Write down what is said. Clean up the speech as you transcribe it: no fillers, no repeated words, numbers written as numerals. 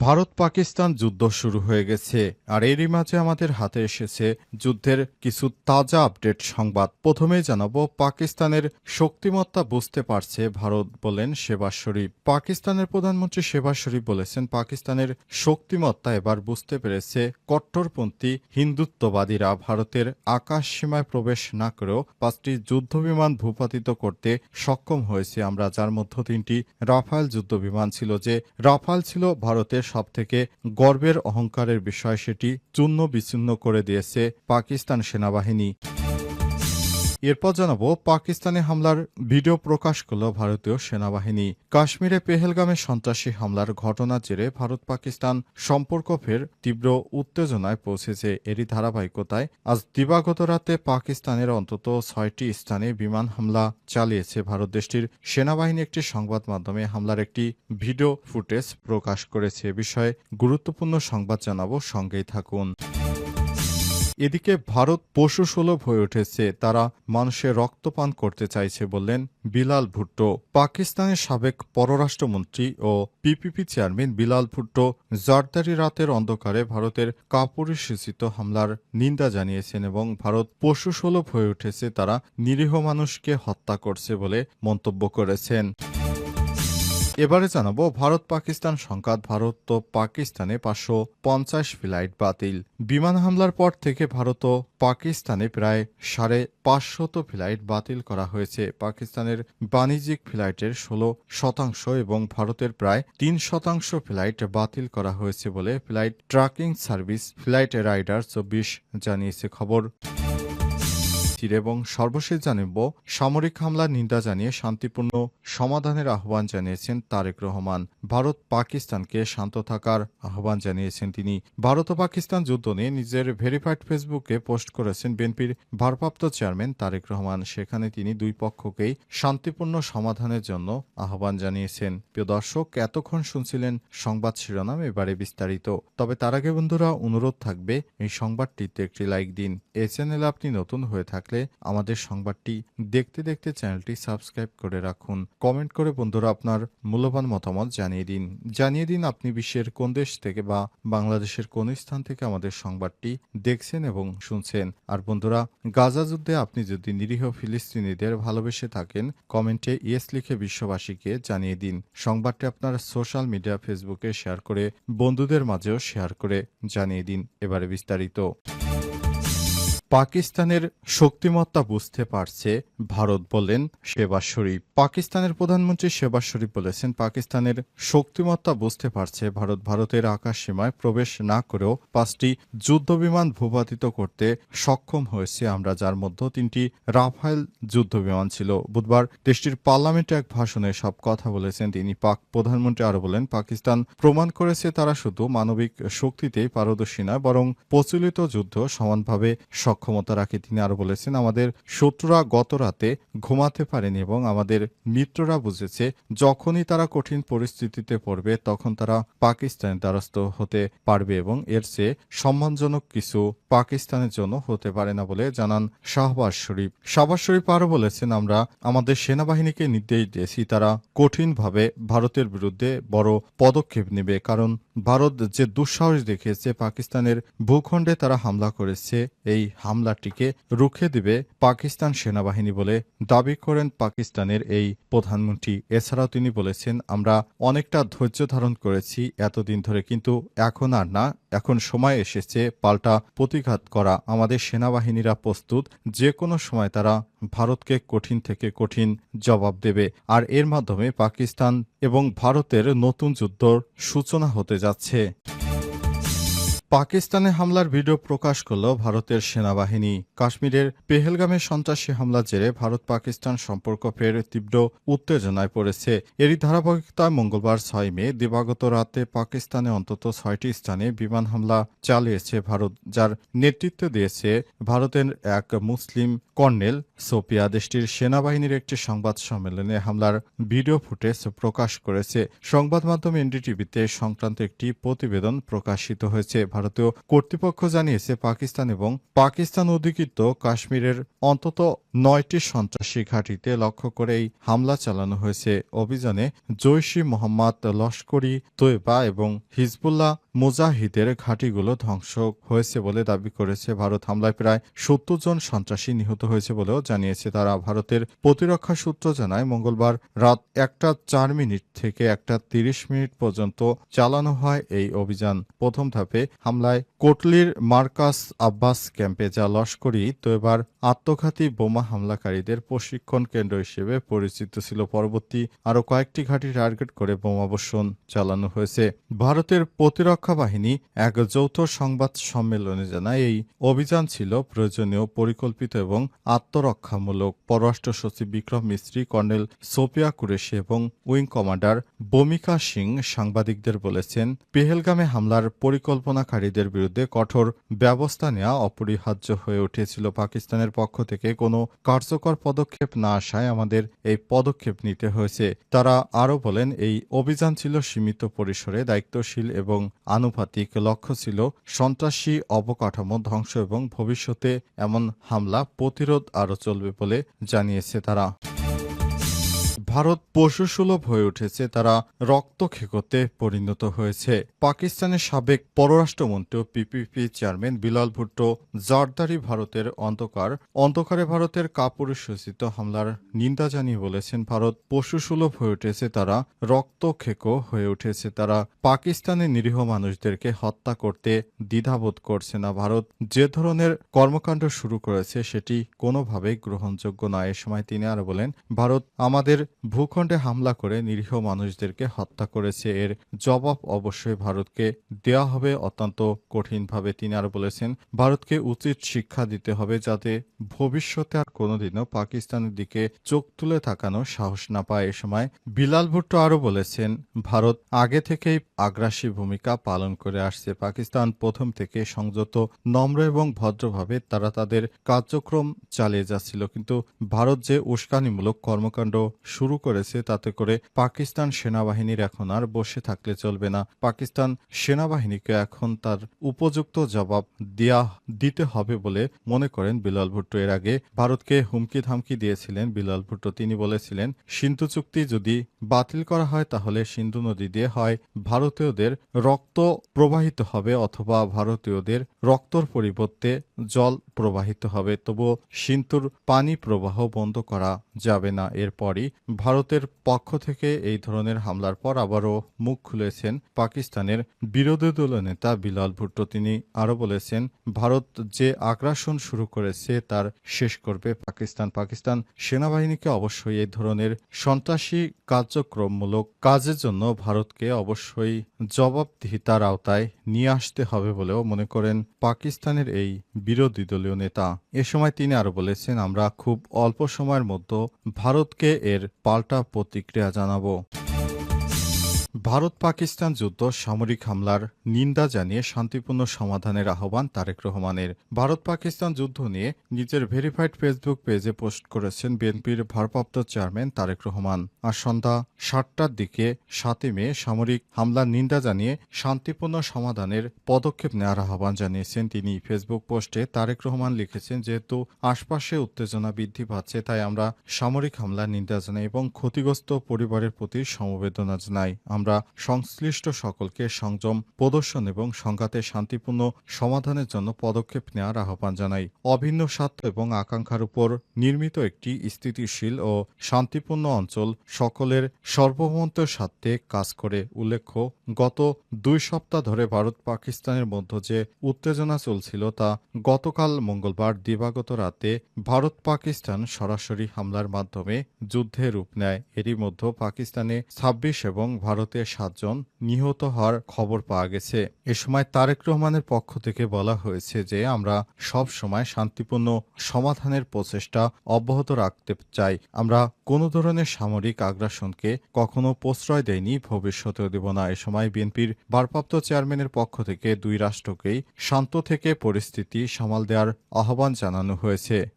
ভারত পাকিস্তান যুদ্ধ শুরু হয়ে গেছে আর এরই মাঝে আমাদের হাতে এসেছে যুদ্ধের কিছু তাজা আপডেট সংবাদ। প্রথমেই জানাবো, পাকিস্তানের শক্তিমত্তা বুঝতে পারছে ভারত, বলেন শেহবাজ শরীফ। পাকিস্তানের প্রধানমন্ত্রী শেহবাজ শরীফ বলেছেন, পাকিস্তানের শক্তিমত্তা এবার বুঝতে পেরেছে কট্টরপন্থী হিন্দুত্ববাদীরা ভারতের আকাশ সীমায় প্রবেশ না করেও 5টি যুদ্ধবিমান ভূপাতিত করতে সক্ষম হয়েছে আমরা, যার মধ্যে 3টি রাফায়েল যুদ্ধবিমান ছিল। যে রাফাল ছিল ভারতের সবথেকে গর্বের অহংকারের বিষয়, সেটি চূর্ণ বিচূর্ণ করে দিয়েছে পাকিস্তান সেনাবাহিনী। এরপর জানাবো, পাকিস্তানে হামলার ভিডিও প্রকাশ করল ভারতীয় সেনাবাহিনী। কাশ্মীরে পেহেলগামে সন্ত্রাসী হামলার ঘটনার জেরে ভারত পাকিস্তান সম্পর্ক ফের তীব্র উত্তেজনায় পৌঁছেছে। এরই ধারাবাহিকতায় আজ দিবাগত রাতে পাকিস্তানের অন্তত 6টি স্থানে বিমান হামলা চালিয়েছে ভারত। দেশটির সেনাবাহিনী একটি সংবাদ মাধ্যমে হামলার একটি ভিডিও ফুটেজ প্রকাশ করেছে। এ বিষয়ে গুরুত্বপূর্ণ সংবাদ জানাবো, সঙ্গেই থাকুন। এদিকে ভারত পশুসুলভ হয়ে উঠেছে, তারা মানুষের রক্তপান করতে চাইছে বললেন বিলাল ভুট্টো। পাকিস্তানের সাবেক পররাষ্ট্রমন্ত্রী ও পিপিপি চেয়ারম্যান বিলাল ভুট্টো জারদারি রাতের অন্ধকারে ভারতের কাপুরুষোচিত হামলার নিন্দা জানিয়েছেন এবং ভারত পশুসুলভ হয়ে উঠেছে, তারা নিরীহ মানুষকে হত্যা করছে বলে মন্তব্য করেছেন। এবারে জানাবো, ভারত পাকিস্তান সংঘাত। ভারত ও পাকিস্তানে 550 ফ্লাইট বাতিল। বিমান হামলার পর থেকে ভারত ও পাকিস্তানে প্রায় 550 ফ্লাইট বাতিল করা হয়েছে। পাকিস্তানের বাণিজ্যিক ফ্লাইটের 16% এবং ভারতের প্রায় 3% ফ্লাইট বাতিল করা হয়েছে বলে flight tracking service Flightradar 24 জানিয়েছে খবর। এবং সর্বশেষ জানাবো, সামরিক হামলার নিন্দা জানিয়ে শান্তিপূর্ণ সমাধানের আহ্বান জানিয়েছেন তারেক রহমান। ভারত পাকিস্তানকে শান্ত থাকার আহ্বান জানিয়েছেন তিনি। ভারত ও পাকিস্তান যুদ্ধ নিয়ে নিজের ভেরিফাইড ফেসবুকে পোস্ট করেছেন বিএনপির ভারপ্রাপ্ত চেয়ারম্যান তারেক রহমান। সেখানে তিনি দুই পক্ষকেই শান্তিপূর্ণ সমাধানের জন্য আহ্বান জানিয়েছেন। প্রিয় দর্শক, এতক্ষণ শুনছিলেন সংবাদ শিরোনাম, এবারে বিস্তারিত। তবে তার আগে বন্ধুরা, অনুরোধ থাকবে এই সংবাদটিতে একটি লাইক দিন। এই চ্যানেলে আপনি নতুন হয়ে থাকলে আমাদের সংবাদটি দেখতে দেখতে চ্যানেলটি সাবস্ক্রাইব করে রাখুন। কমেন্ট করে বন্ধুরা আপনার মূল্যবান মতামত জানিয়ে দিন আপনি বিশ্বের কোন দেশ থেকে বা বাংলাদেশের কোন স্থান থেকে আমাদের সংবাদটি দেখছেন এবং শুনছেন। আর বন্ধুরা, গাজা যুদ্ধে আপনি যদি নিরীহ ফিলিস্তিনিদের ভালোবেসে থাকেন, কমেন্টে ইয়েস লিখে বিশ্ববাসীকে জানিয়ে দিন। সংবাদটি আপনার সোশ্যাল মিডিয়া ফেসবুকে শেয়ার করে বন্ধুদের মাঝেও শেয়ার করে জানিয়ে দিন। এবারে বিস্তারিত। পাকিস্তানের শক্তিমত্তা বুঝতে পারছে ভারত, বললেন শেহবাজ শরীফ। পাকিস্তানের প্রধানমন্ত্রী শেহবাজ শরীফ বলেছেন, পাকিস্তানের শক্তিমত্তা বুঝতে পারছে ভারত। ভারতের আকাশ সীমায় প্রবেশ না করেও 5টি যুদ্ধবিমান ভূপাতিত করতে সক্ষম হয়েছে আমরা, যার মধ্যে 3টি রাফায়েল যুদ্ধবিমান ছিল। বুধবার দেশটির পার্লামেন্টে এক ভাষণে সব কথা বলেছেন তিনি। পাক প্রধানমন্ত্রী আরও বলেন, পাকিস্তান প্রমাণ করেছে তারা শুধু মানবিক শক্তিতেই পারদর্শী নয়, বরং প্রচলিত যুদ্ধ সমানভাবে সক্ষমতা রাখে। তিনি আরো বলেছেন, আমাদের শত্রুরা গত রাতে ঘুমাতে পারেনি এবং আমাদের মিত্ররা বুঝেছে যখনই তারা কঠিন পরিস্থিতিতে পড়বে তখন তারা পাকিস্তানের দ্বারস্থ হতে পারবে এবং এর চেয়ে সম্মানজনক কিছু পাকিস্তানের জন্য হতে পারে না বলে জানান শাহবাজ শরীফ। শাহবাজ শরীফ আরো বলেছেন, আমরা আমাদের সেনাবাহিনীকে নির্দেশ দিয়েছি তারা কঠিনভাবে ভারতের বিরুদ্ধে বড় পদক্ষেপ নেবে, কারণ ভারত যে দুঃসাহস দেখিয়েছে পাকিস্তানের ভূখণ্ডে তারা হামলা করেছে, এই হামলাটিকে রুখে দিবে পাকিস্তান সেনাবাহিনী বলে দাবি করেন পাকিস্তানের এই প্রধানমন্ত্রী। এছাড়াও তিনি বলেছেন, আমরা অনেকটা ধৈর্য ধারণ করেছি এতদিন ধরে, কিন্তু এখন আর না, এখন সময় এসেছে পাল্টা প্রতিঘাত করা। আমাদের সেনাবাহিনীরা প্রস্তুত, যে কোনো সময় তারা ভারতকে কঠিন থেকে কঠিন জবাব দেবে। আর এর মাধ্যমে পাকিস্তান এবং ভারতের নতুন যুদ্ধর সূচনা হতে যাচ্ছে। পাকিস্তানে হামলার ভিডিও প্রকাশ করল ভারতের সেনাবাহিনী। কাশ্মীরের পেহেলগামে সন্ত্রাসী হামলার জেরে ভারত পাকিস্তান সম্পর্ক ফের তীব্র উত্তেজনায় পড়েছে। এরই ধারাবাহিকতায় মঙ্গলবার 6 মে দিবাগত রাতে পাকিস্তানে অন্তত 6টি স্থানে বিমান হামলা চালিয়েছে ভারত, যার নেতৃত্ব দিয়েছে ভারতের এক মুসলিম কর্নেল সোপিয়া। দেশটির সেনাবাহিনীর একটি সংবাদ সম্মেলনে হামলার ভিডিও ফুটেজ প্রকাশ করেছে। সংবাদ মাধ্যম এনডিটিভিতে সংক্রান্ত একটি প্রতিবেদন প্রকাশিত হয়েছে। ভারতীয় কর্তৃপক্ষ জানিয়েছে, পাকিস্তান এবং পাকিস্তান অধিকৃত কাশ্মীরের অন্তত 9টি সন্ত্রাসী ঘাঁটিতে লক্ষ্য করে এই হামলা চালানো হয়েছে। অভিযানে জৈশ-ই মোহাম্মদ, লস্করি তৈবা এবং হিজবুল্লাহ মুজাহিদের ঘাঁটিগুলো ধ্বংস হয়েছে বলে দাবি করেছে ভারত। হামলায় প্রায় ৭০ জন সন্ত্রাসী নিহত হয়েছে বলেও জানিয়েছে তারা। ভারতের প্রতিরক্ষা সূত্র জানায়, মঙ্গলবার রাত 1টা 4 মিনিট থেকে 1টা 30 মিনিট পর্যন্ত চালানো হয় এই অভিযান। প্রথম ধাপে হামলায় কোটলির মার্কাস আব্বাস ক্যাম্পে, যা লস্করি তৈবার আত্মঘাতী বোমা হামলাকারীদের প্রশিক্ষণ কেন্দ্র হিসেবে পরিচিত ছিল। পরবর্তী আরও কয়েকটি ঘাঁটি টার্গেট করে বোমাবর্ষণ চালানো হয়েছে। ভারতের প্রতিরক্ষা বাহিনী এক যৌথ সংবাদ সম্মেলনে জানায়, এই অভিযান ছিল প্রয়োজনীয়, পরিকল্পিত এবং আত্মরক্ষামূলক। পররাষ্ট্র সচিব বিক্রম মিস্ত্রি, কর্নেল সোফিয়া কুরেশি এবং উইং কমান্ডার বমিকা সিং সাংবাদিকদের বলেছেন, পেহেলগামে হামলার পরিকল্পনাকারীদের বিরুদ্ধে কঠোর ব্যবস্থা নেওয়া অপরিহার্য হয়ে উঠেছিল। পাকিস্তানের পক্ষ থেকে কোনো কার্যকর পদক্ষেপ না আসায় আমাদের এই পদক্ষেপ নিতে হয়েছে। তারা আরও বলেন, এই অভিযান ছিল সীমিত পরিসরে, দায়িত্বশীল এবং আনুপাতিক। লক্ষ্য ছিল সন্ত্রাসী অবকাঠামো ধ্বংস এবং ভবিষ্যতে এমন হামলা প্রতিরোধ আরও চলবে বলে জানিয়েছে তারা। ভারত পশুসুলভ হয়ে উঠেছে, তারা রক্তক্ষেকোতে পরিণত হয়েছে। পাকিস্তানের সাবেক পররাষ্ট্রমন্ত্রী ও পিপিপি চেয়ারম্যান বিলাল ভুট্টো জারদারি ভারতের অন্ধকারে ভারতের কাপুরুষোচিত হামলার নিন্দা জানিয়ে বলেছেন, ভারত পশুসুলভ হয়ে উঠেছে, তারা রক্তক্ষেকো হয়ে উঠেছে। তারা পাকিস্তানের নিরীহ মানুষদেরকে হত্যা করতে দ্বিধাবোধ করছে না। ভারত যে ধরনের কর্মকাণ্ড শুরু করেছে সেটি কোনোভাবেই গ্রহণযোগ্য নয়। এ সময় তিনি আরও বলেন, ভারত আমাদের ভূখণ্ডে হামলা করে নিরীহ মানুষদেরকে হত্যা করেছে, এর জবাব অবশ্যই ভারতকে দেওয়া হবে, অত্যন্ত কঠিনভাবে। তিনি আরও বলেছেন, ভারতকে উচিত শিক্ষা দিতে হবে যাতে ভবিষ্যতে আর কোনোদিনও পাকিস্তানের দিকে চোখ তুলে তাকানোর সাহস না পায়। এ সময় বিলাল ভুট্টো আরও বলেছেন, ভারত আগে থেকেই আগ্রাসী ভূমিকা পালন করে আসছে। পাকিস্তান প্রথম থেকে সংযত, নম্র এবং ভদ্রভাবে তারা তাদের কার্যক্রম চালিয়ে যাচ্ছিল, কিন্তু ভারত যে উস্কানিমূলক কর্মকাণ্ড শুরু করেছে তাতে করে পাকিস্তান সেনাবাহিনীর এখন আর বসে থাকলে চলবে না। পাকিস্তান সেনাবাহিনীকে এখন তার উপযুক্ত জবাব দিতে হবে বলে মনে করেন বিলাল ভুট্টো। এর আগে ভারতকে হুমকি ধামকি দিয়েছিলেন বিলাল ভুট্টো। তিনি বলেছিলেন, সিন্ধু চুক্তি যদি বাতিল করা হয় তাহলে সিন্ধু নদী দিয়ে হয় ভারতীয়দের রক্ত প্রবাহিত হবে অথবা ভারতীয়দের রক্তর পরিবর্তে জল প্রবাহিত হবে, তবুও সিন্ধুর পানি প্রবাহ বন্ধ করা যাবে না। এরপরই ভারতের পক্ষ থেকে এই ধরনের হামলার পর আবারও মুখ খুলেছেন পাকিস্তানের বিরোধী দলনেতা বিলাল ভুট্টো। তিনি আরও বলেছেন, ভারত যে আগ্রাসন শুরু করেছে তার শেষ করবে পাকিস্তান সেনাবাহিনীকে অবশ্যই এই ধরনের সন্ত্রাসী কার্যক্রমমূলক কাজের জন্য ভারতকে অবশ্যই জবাবদিহিতার আওতায় নিয়ে আসতে হবে বলেও মনে করেন পাকিস্তানের এই বিরোধী দলীয় নেতা। এ সময় তিনি আরও বলেছেন, আমরা খুব অল্প সময়ের মধ্যে ভারতকে এর পাল্টা প্রতিক্রিয়া জানাবো। ভারত পাকিস্তান যুদ্ধ সামরিক হামলার নিন্দা জানিয়ে শান্তিপূর্ণ সমাধানের আহ্বান তারেক রহমানের। ভারত পাকিস্তান যুদ্ধ নিয়ে নিজের ভেরিফাইড ফেসবুক পেজে পোস্ট করেছেন বিএনপির ভারপ্রাপ্ত চেয়ারম্যান তারেক রহমান। আর সন্ধ্যা ৭টার দিকে ৭ই মে সামরিক হামলার নিন্দা জানিয়ে শান্তিপূর্ণ সমাধানের পদক্ষেপ নেওয়ার আহ্বান জানিয়েছেন তিনি। ফেসবুক পোস্টে তারেক রহমান লিখেছেন, যেহেতু আশপাশে উত্তেজনা বৃদ্ধি পাচ্ছে তাই আমরা সামরিক হামলার নিন্দা জানাই এবং ক্ষতিগ্রস্ত পরিবারের প্রতি সমবেদনা জানাই। আমরা সংশ্লিষ্ট সকলকে সংযম প্রদর্শন এবং সংঘাতের শান্তিপূর্ণ সমাধানের জন্য পদক্ষেপ নেওয়ার আহ্বান জানাই। অভিন্ন স্বার্থ এবং আকাঙ্ক্ষার উপর নির্মিত একটি স্থিতিশীল ও শান্তিপূর্ণ অঞ্চল সকলের সার্বভৌমত্বের স্বার্থে কাজ করে। উল্লেখ্য, গত 2 সপ্তাহ ধরে ভারত পাকিস্তানের মধ্যে যে উত্তেজনা চলছিল তা গতকাল মঙ্গলবার দিবাগত রাতে ভারত পাকিস্তান সরাসরি হামলার মাধ্যমে যুদ্ধে রূপ নেয়। এরই মধ্যে পাকিস্তানে 26 এবং ভারতে 7 জন নিহত হওয়ার খবর পাওয়া গেছে। এ সময় তারেক রহমানের পক্ষ থেকে বলা হয়েছে যে, আমরা সব সময় শান্তিপূর্ণ সমাধানের প্রচেষ্টা অব্যাহত রাখতে চাই। আমরা কোনো ধরনের সামরিক আগ্রাসনকে কখনো প্রশ্রয় দেয়নি, ভবিষ্যতেও দেব না। এ সময় বিএনপির ভারপ্রাপ্ত চেয়ারম্যানের পক্ষ থেকে 2 রাষ্ট্রকেই শান্ত থেকে পরিস্থিতি সামাল দেওয়ার আহ্বান জানানো হয়েছে।